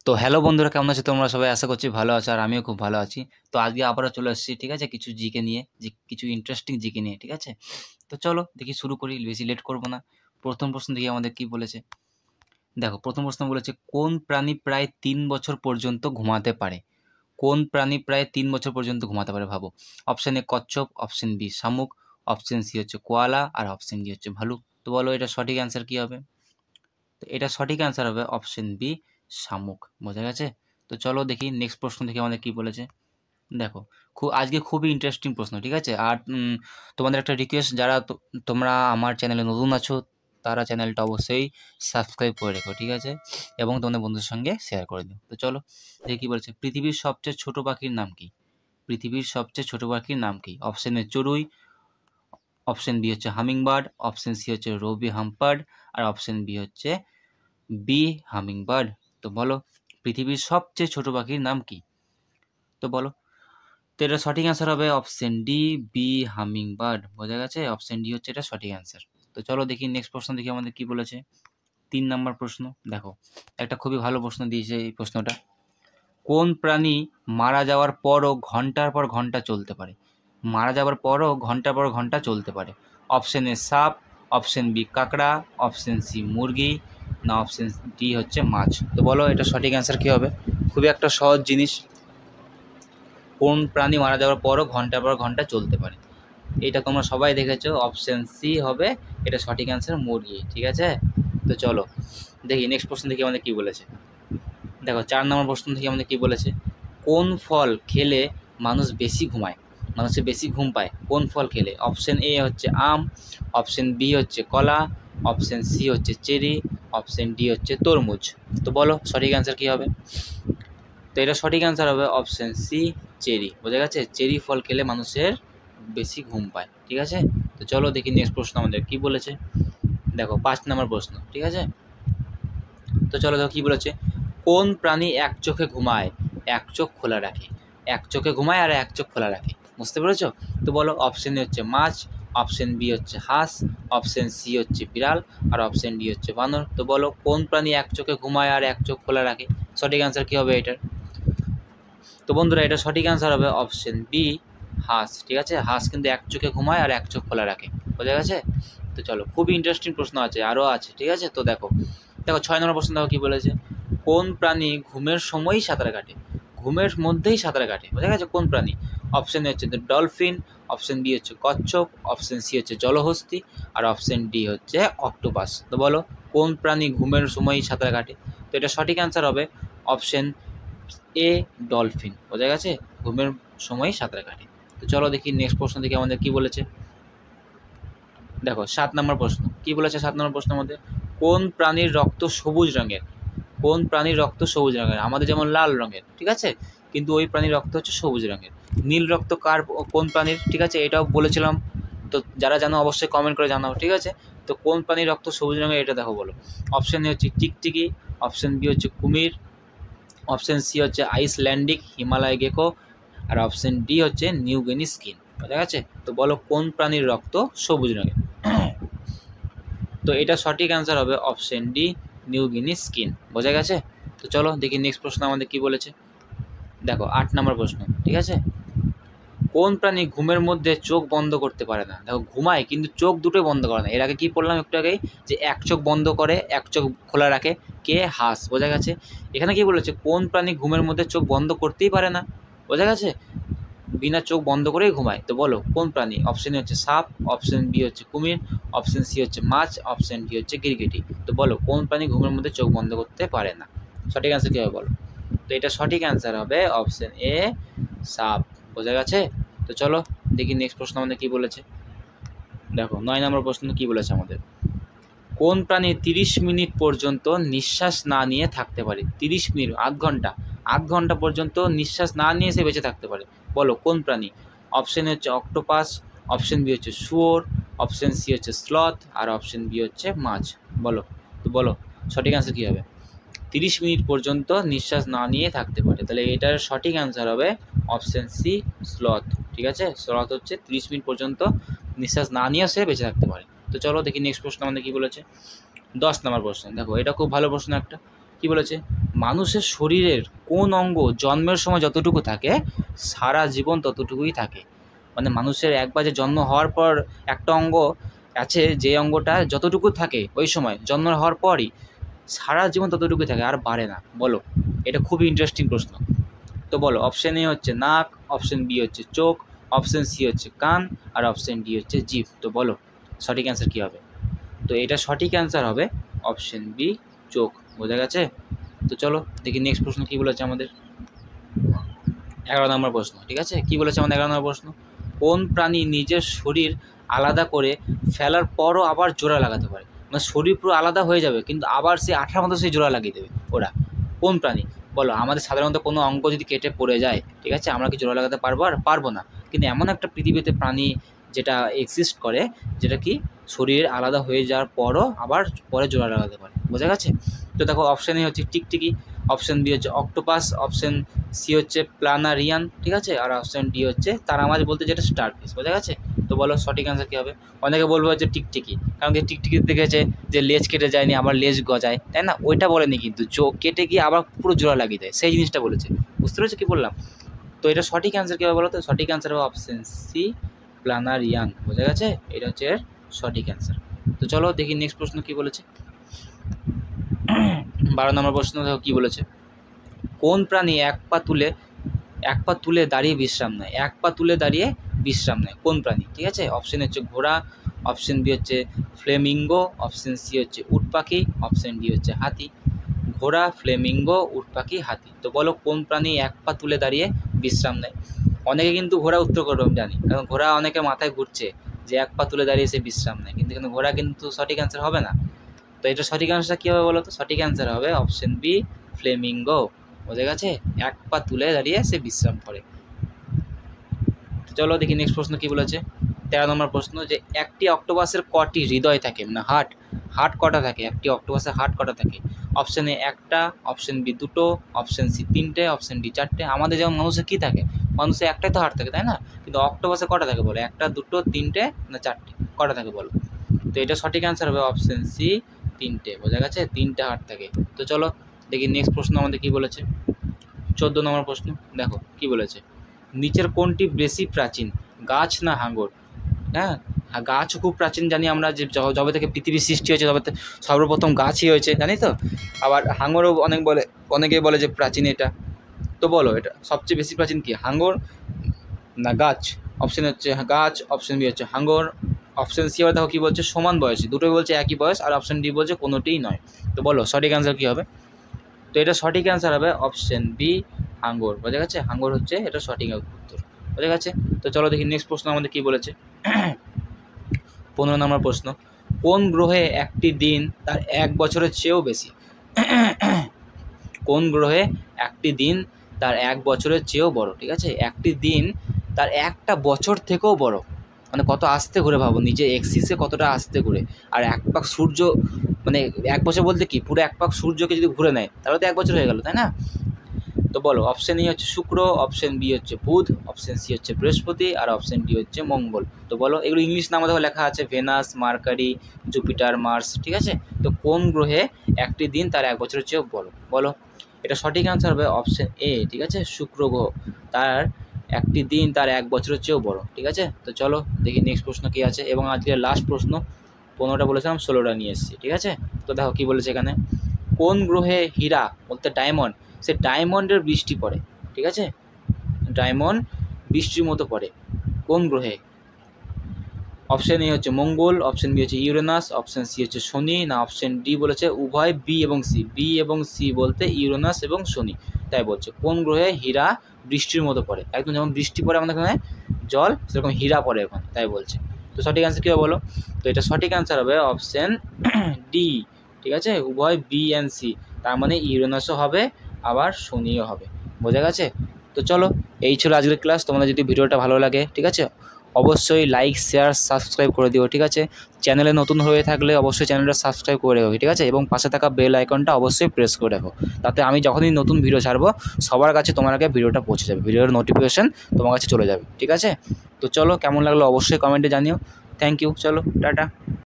তো হ্যালো বন্ধুরা, কেমন আছো তোমরা সবাই? আশা করছি ভালো আছো আর আমিও খুব ভালো আছি। তো আজকে আবারও চলে এসেছি, ঠিক আছে, কিছু জিকে নিয়ে, যে কিছু ইন্টারেস্টিং জিকে নিয়ে, ঠিক আছে। তো চলো দেখি শুরু করি, বেশি লেট করব না। প্রথম প্রশ্ন দেখি আমাদের কি বলেছে। দেখো, প্রথম প্রশ্ন বলেছে, কোন প্রাণী প্রায় 3 বছর পর্যন্ত ঘুমাতে পারে? কোন প্রাণী প্রায় 3 বছর পর্যন্ত ঘুমাতে পারে ভাবো। অপশন এ কচ্ছপ, অপশন বি শামুক, অপশন সি হচ্ছে কোয়ালা, আর অপশন ডি হচ্ছে ভালুক। তো বলো এটা সঠিক অ্যান্সার কি হবে? তো এটা সঠিক অ্যান্সার হবে অপশন বি শামুক। বোঝা গেছে? তো চলো দেখি নেক্সট প্রশ্ন থেকে আমাদের কি বলেছে। দেখো, আজকে খুবই ইন্টারেস্টিং প্রশ্ন, ঠিক আছে। আর তোমাদের একটা রিকোয়েস্ট, যারা তোমরা আমার চ্যানেলে নতুন আছো তারা চ্যানেলটা অবশ্যই সাবস্ক্রাইব করে রেখো, ঠিক আছে, এবং তোমাদের বন্ধুদের সঙ্গে শেয়ার করে দিও। তো চলো দেখি কি বলেছে। পৃথিবীর সবচেয়ে ছোট পাখির নাম কি? পৃথিবীর সবচেয়ে ছোট পাখির নাম কি? অপশন এ চড়ুই, অপশন বি হচ্ছে হামিংবার্ড, অপশন সি হচ্ছে রবি হাম্পার্ড, আর অপশন বি হচ্ছে বি হামিংবার্ড। তো বলো পৃথিবীর সবচেয়ে ছোট পাখির নাম কি? তো বলো। তো এটা সঠিক অ্যান্সার হবে অপশন ডি, বি হামিংবার্ড। বোঝা গেছে? অপশন ডি হচ্ছে এটা সঠিক অ্যান্সার। তো চলো দেখি নেক্সট প্রশ্ন দেখি আমাদের কি বলেছে। 3 নম্বর প্রশ্ন। দেখো, একটা খুবই ভালো প্রশ্ন দিয়েছে এই প্রশ্নটা। কোন প্রাণী মারা যাওয়ার পরও ঘন্টার পর ঘন্টা চলতে পারে? মারা যাওয়ার পরও ঘন্টার পর ঘন্টা চলতে পারে। অপশন এ সাপ, অপশন বি কাঁকড়া, অপশন সি মুরগি, না অপশন ডি হচ্ছে মাছ। তো বলো এটা সঠিক অ্যান্সার কী হবে? খুবই একটা সহজ জিনিস। কোন প্রাণী মারা যাওয়ার পরও ঘন্টার পর ঘন্টা চলতে পারে? এটা তোমরা সবাই দেখেছো, অপশন সি হবে এটা সঠিক অ্যান্সার, মুরগি। ঠিক আছে? তো চলো দেখি নেক্সট প্রশ্ন দেখি আমাদের কী বলেছে। দেখো, 4 নম্বর প্রশ্ন থেকে আমাদের কী বলেছে। কোন ফল খেলে মানুষ বেশি ঘুমায়? মানুষের বেশি ঘুম পায় কোন ফল খেলে? অপশন এ হচ্ছে আম, অপশন বি হচ্ছে কলা, অপশন সি হচ্ছে চেরি, অপশন ডি হচ্ছে তরমুজ। তো বলো সঠিক অ্যান্সার কী হবে? তো এটা সঠিক অ্যান্সার হবে অপশন সি, চেরি। বোঝা গেছে? চেরি ফল খেলে মানুষের বেশি ঘুম পায়। ঠিক আছে? তো চলো দেখি নেক্সট প্রশ্ন আমাদের কী বলেছে। দেখো, 5 নম্বর প্রশ্ন। ঠিক আছে? তো চলো দেখো কী বলেছে। কোন প্রাণী এক চোখে ঘুমায়, এক চোখ খোলা রাখে? এক চোখে ঘুমায় আর এক চোখ খোলা রাখে। বুঝতে পেরেছো? তো বলো অপশন এ হচ্ছে মাছ, অপশন বি হচ্ছে হাঁস, অপশন সি হচ্ছে বিড়াল, আর অপশন ডি হচ্ছে বানর। তো বলো কোন প্রাণী এক চোখে ঘুমায় আর এক চোখ খোলা রাখে? সঠিক অ্যান্সার কী হবে এটার? তো বন্ধুরা এটা সঠিক অ্যান্সার হবে অপশন বি হাঁস। ঠিক আছে? হাঁস কিন্তু এক চোখে ঘুমায় আর এক চোখ খোলা রাখে। বোঝা গেছে? তো চলো, খুবই ইন্টারেস্টিং প্রশ্ন আছে, আরও আছে। ঠিক আছে? তো দেখো দেখো 6 নম্বর প্রশ্ন দেখো কী বলেছে। কোন প্রাণী ঘুমের সময়ই সাঁতার কাটে? ঘুমের মধ্যেই সাঁতার কাটে। বোঝা গেছে? কোন প্রাণী? অপশন এ হচ্ছে ডলফিন, অপশন বি হচ্ছে কচ্ছপ, অপশন সি হচ্ছে জলহস্তী, আর অপশন ডি হচ্ছে অক্টোপাস। তো বলো কোন প্রাণী ঘুমের সময়ই সাঁতার কাটে? তো এটা সঠিক অ্যান্সার হবে অপশন এ ডলফিন। বোঝা গেছে? ঘুমের সময়ই সাঁতার কাটে। তো চলো দেখি নেক্সট প্রশ্ন দেখি আমাদের কী বলেছে। দেখো 7 নম্বর প্রশ্ন কী বলেছে। 7 নম্বর প্রশ্নের মধ্যে কোন প্রাণীর রক্ত সবুজ রঙের? কোন প্রাণীর রক্ত সবুজ রঙের? আমাদের যেমন লাল রঙের, ঠিক আছে, কিন্তু ওই প্রাণীর রক্ত হচ্ছে সবুজ রঙের। নীল রক্ত কোন প্রাণীর? ঠিক আছে, এটাও বলেছিলাম। তো যারা জানো অবশ্যই কমেন্ট করে জানাও। ঠিক আছে? তো কোন প্রাণীর রক্ত সবুজ রঙের এটা দেখো বলো। অপশন এ হচ্ছে টিকটিকি, অপশন বি হচ্ছে কুমির, অপশন সি হচ্ছে আইসল্যান্ডিক হিমালয় গেকো, আর অপশন ডি হচ্ছে নিউগিনি স্কিন। বোঝা গেছে? তো বলো কোন প্রাণীর রক্ত সবুজ রঙের? তো এটা সঠিক অ্যান্সার হবে অপশন ডি, নিউগিনি স্কিন। বোঝা গেছে? তো চলো দেখি নেক্সট প্রশ্ন আমাদের কী বলেছে। দেখো 8 নম্বর প্রশ্ন। ঠিক আছে? কোন প্রাণী ঘুমের মধ্যে চোখ বন্ধ করতে পারে না? দেখো, ঘুমায় কিন্তু চোখ দুটোই বন্ধ করে না। এর আগে কী পড়লাম একটু আগেই, যে এক চোখ বন্ধ করে এক চোখ খোলা রাখে। কে? হাঁস। বোঝা গেছে? এখানে কি বলেছে? কোন প্রাণী ঘুমের মধ্যে চোখ বন্ধ করতেই পারে না? বোঝা গেছে? বিনা চোখ বন্ধ করেই ঘুমায়। তো বলো কোন প্রাণী? অপশন এ হচ্ছে সাপ, অপশন বি হচ্ছে কুমির, অপশন সি হচ্ছে মাছ, অপশন ডি হচ্ছে গিরগিটি। তো বলো কোন প্রাণী ঘুমের মধ্যে চোখ বন্ধ করতে পারে না? সঠিক অ্যান্সার কী হবে বলো। তো এটা সঠিক অ্যান্সার হবে অপশন এ সাপ। বোঝা গেছে? তো চলো দেখি নেক্সট প্রশ্ন আমাদের কী বলেছে। দেখো 9 নম্বর প্রশ্ন কী বলেছে আমাদের। কোন প্রাণী 30 মিনিট পর্যন্ত নিঃশ্বাস না নিয়ে থাকতে পারে? 30 মিনিট, আধ ঘন্টা পর্যন্ত নিঃশ্বাস না নিয়ে সে বেঁচে থাকতে পারে। বলো কোন প্রাণী? অপশন এ হচ্ছে অক্টোপাস, অপশন বি হচ্ছে শুয়োর, অপশন সি হচ্ছে স্লথ, আর অপশন বি হচ্ছে মাছ। বলো। তো বলো সঠিক অ্যান্সার কী হবে? 30 মিনিট পর্যন্ত নিঃশ্বাস না নিয়ে থাকতে পারে। তাহলে এটার সঠিক অ্যান্সার হবে অপশন সি, স্লথ। ঠিক আছে? স্লথ হচ্ছে 30 মিনিট পর্যন্ত নিঃশ্বাস না নিয়ে সে বেঁচে থাকতে পারে। তো চলো দেখি নেক্সট প্রশ্ন আমাদের কী বলেছে। 10 নম্বর প্রশ্ন। দেখো এটা খুব ভালো প্রশ্ন একটা। কী বলেছে। মানুষের শরীরের কোন অঙ্গ জন্মের সময় যতটুকু থাকে সারা জীবন ততটুকুই থাকে। মানে মানুষের একবার যে জন্ম হওয়ার পর একটা অঙ্গ আছে, যে অঙ্গটা যতটুকু থাকে ওই সময় জন্ম হওয়ার পরই সারা জীবন ততটুকুই থাকে, আর বাড়ে না। বলো, এটা খুবই ইন্টারেস্টিং প্রশ্ন। তো বলো, অপশন এ হচ্ছে নাক, অপশন বি হচ্ছে চোখ, অপশন সি হচ্ছে কান, আর অপশন ডি হচ্ছে জিভ। তো বলো সঠিক অ্যান্সার কী হবে? তো এটা সঠিক অ্যান্সার হবে অপশন বি, চোখ। বোঝা গেছে? তো চলো দেখি নেক্সট প্রশ্ন কী বলেছে আমাদের। 11 নম্বর প্রশ্ন, ঠিক আছে? কী বলেছে আমাদের 11 নম্বর প্রশ্ন? কোন প্রাণী নিজের শরীর আলাদা করে ফেলার পরও আবার জোড়া লাগাতে পারে? মানে শরীর পুরো আলাদা হয়ে যাবে কিন্তু আবার সে আঠার মতো সেই জোড়া লাগিয়ে দেবে। ওরা কোন প্রাণী? বলো, আমাদের সাধারণত কোনো অঙ্গ যদি কেটে পড়ে যায়, ঠিক আছে, আমরা কি জোড়া লাগাতে পারবো? আর পারবো না। কিন্তু এমন একটা পৃথিবীতে প্রাণী যেটা এক্সিস্ট করে, যেটা কি শরীর আলাদা হয়ে যাওয়ার পরও আবার পরে জোড়া লাগাতে পারে। বোঝা গেছে? তো দেখো, অপশান এ হচ্ছে টিকটিকি, অপশান বি হচ্ছে অক্টোপাস, অপশান সি হচ্ছে প্লানারিয়ান, ঠিক আছে, আর অপশান ডি হচ্ছে তারা মাছ বলতে যেটা স্টারফিশ। বোঝা গেছে? তো বলো সঠিক অ্যান্সার কী হবে? অনেকে বলবো হচ্ছে টিকটিকি, কারণ কি টিকটিকি দেখেছে যে লেজ কেটে যায়নি, আবার লেজ গজায়, তাই না? ওইটা বলেনি, কিন্তু কেটে গিয়ে আবার পুরো জোড়া লাগিয়ে দেয়, সেই জিনিসটা বলেছে। বুঝতে পেরেছো কী বললাম? তো এটা সঠিক অ্যান্সার কী হবে বলো তো? সঠিক অ্যান্সার হবে অপশান সি, প্লানারিয়ান। বোঝা গেছে? এটা হচ্ছে এর সঠিক অ্যান্সার। তো চলো দেখি নেক্সট প্রশ্ন কী বলেছে। 12 নম্বর প্রশ্ন দেখো কী বলেছে। কোন প্রাণী এক পা তুলে দাঁড়িয়ে বিশ্রাম নেয়? এক পা তুলে দাঁড়িয়ে বিশ্রাম নেয় কোন প্রাণী? ঠিক আছে, অপশন হচ্ছে ঘোড়া, অপশন বি হচ্ছে ফ্লেমিঙ্গো, অপশন সি হচ্ছে উট পাখি, অপশন ডি হচ্ছে হাতি। ঘোড়া, ফ্লেমিঙ্গো, উট পাখি, হাতি। তো বলো কোন প্রাণী এক পা তুলে দাঁড়িয়ে বিশ্রাম নেয়? অনেকে কিন্তু ঘোড়া উত্তর করবে, আমি জানি, কারণ ঘোড়া অনেকে মাথায় ঘুরছে যে এক পা তুলে দাঁড়িয়ে সে বিশ্রাম নেয়, কিন্তু ঘোড়া কিন্তু সঠিক অ্যান্সার হবে না। তো এটা সঠিক অ্যান্সার কী হবে বলো তো? সঠিক অ্যান্সার হবে অপশন বি, ফ্লেমিঙ্গো। বোঝা গেছে? এক পা তুলে দাঁড়িয়ে সে বিশ্রাম করে। চলো দেখি নেক্সট প্রশ্ন কী বলেছে। 13 নম্বর প্রশ্ন, যে একটি অক্টোপাসের কটি হৃদয় থাকে? মানে হার্ট কটা থাকে? একটি অক্টোপাসের হার্ট কটা থাকে? অপশন এ একটা, অপশন বি দুটো, অপশন সি তিনটে, অপশন ডি চারটে। আমাদের যেমন মানুষের কী থাকে? মানুষের একটাই তো হার্ট থাকে, তাই না? কিন্তু অক্টোপাসে কটা থাকে বলো? একটা, দুটো, তিনটে না চারটে? কটা থাকে বলো? তো এটা সঠিক অ্যান্সার হবে অপশন সি, তিনটে। বোঝা গেছে? তিনটে হার্ট থাকে। তো চলো দেখি নেক্সট প্রশ্ন আমাদের কী বলেছে। 14 নম্বর প্রশ্ন, দেখো কী বলেছে। নিচের কোনটি বেশি প্রাচীন, গাছ না হাঙর? হ্যাঁ, গাছ খুব প্রাচীন জানি আমরা, যে যবে থেকে পৃথিবীর সৃষ্টি হয়েছে তবে সর্বপ্রথম গাছই হয়েছে, জানি তো। আবার হাঙরও অনেকে বলে যে প্রাচীন এটা। তো বলো এটা সবচেয়ে বেশি প্রাচীন কি, হাঙর না গাছ? অপশন হচ্ছে গাছ, অপশন বি হচ্ছে হাঙর, অপশন সি আবার দেখো কী বলছে, সমান বয়সী, দুটোই বলছে একই বয়স, আর অপশন ডি বলছে কোনোটিই নয়। তো বলো সঠিক অ্যান্সার কী হবে? তো এটা সঠিক অ্যান্সার হবে অপশন বি, হাঙর। বোঝা গেছে? হাঙর হচ্ছে এটা সঠিক উত্তর। বোঝা গেছে? তো চলো দেখি নেক্সট প্রশ্ন আমাদের কী বলেছে। 15 নম্বর প্রশ্ন, কোন গ্রহে একটি দিন তার 1 বছরের চেয়েও বেশি? কোন গ্রহে একটি দিন তার 1 বছরের চেয়েও বড়? ঠিক আছে, একটি দিন তার একটা বছর থেকেও বড়, মানে কত আস্তে ঘুরে, ভাবো নিজে এক্সিসে কতটা আস্তে ঘুরে। আর এক পাক সূর্য, মানে 1 বছর বলতে কি, পুরো এক পাক সূর্যকে যদি ঘুরে নেয় তাহলে তো 1 বছর হয়ে গেল, তাই না? তো বলো, অপশন ই হচ্ছে শুক্র, অপশন বি হচ্ছে বুধ, অপশন সি হচ্ছে বৃহস্পতি, আর অপশন ডি হচ্ছে মঙ্গল। তো বলো, এগুলো ইংলিশ নামে দেখো লেখা আছে, ভেনাস, মার্কারি, জুপিটার, মার্স, ঠিক আছে? তো কোন গ্রহে একটি দিন তার 1 বছরের চেয়েও বড়? বলো, এটা সঠিক অ্যান্সার হবে অপশন এ, ঠিক আছে, শুক্র গ্রহ, তার একটি দিন তার 1 বছরের চেয়েও বড়। ঠিক আছে? তো চলো দেখি নেক্সট প্রশ্ন কী আছে, এবং আজকের লাস্ট প্রশ্ন। 15টা বলেছিলাম, 16টা নিয়ে এসেছি, ঠিক আছে? তো দেখো কী বলেছে এখানে। কোন গ্রহে হীরা বলতে ডায়মন্ড, সে ডায়মন্ডের বৃষ্টি পড়ে? ঠিক আছে, ডায়মন্ড বৃষ্টির মতো পড়ে কোন গ্রহে? অপশন এ হচ্ছে মঙ্গল, অপশন বি হচ্ছে ইউরেনাস, অপশন সি হচ্ছে শনি, না অপশন ডি বলেছে উভয়, বি এবং সি। বি এবং সি বলতে ইউরেনাস এবং শনি। তাই বলছে কোন গ্রহে হীরা বৃষ্টির মতো পড়ে, একদম যেমন বৃষ্টি পড়ে আমাদের এখানে জল, সেরকম হীরা পড়ে ওখানে, তাই বলছে। তো সঠিক অ্যান্সার কী হবে বলো? তো এটা সঠিক অ্যান্সার হবে অপশন ডি, ঠিক আছে, উভয় বি অ্যান্ড সি। তার মানে ইউরেনাসও হবে আবার শনিও হবে। বোঝা গেছে? তো চলো, এই ছিল আজকের ক্লাস। তোমাদের যদি ভিডিওটা ভালো লাগে, ঠিক আছে, অবশ্যই লাইক, শেয়ার, সাবস্ক্রাইব করে দিও, ঠিক আছে? চ্যানেলে নতুন হয়ে থাকলে অবশ্যই চ্যানেলটা সাবস্ক্রাইব করে রাখো, ঠিক আছে? এবং পাশে থাকা বেল আইকনটা অবশ্যই প্রেস করে রাখো, তাতে আমি যখনই নতুন ভিডিও ছাড়বো সবার কাছে তোমার আগে ভিডিওটা পৌঁছে যাবে, ভিডিওর নোটিফিকেশন তোমার কাছে চলে যাবে, ঠিক আছে? তো চলো, কেমন লাগলো অবশ্যই কমেন্টে জানিও। থ্যাংক ইউ, চলো টাটা।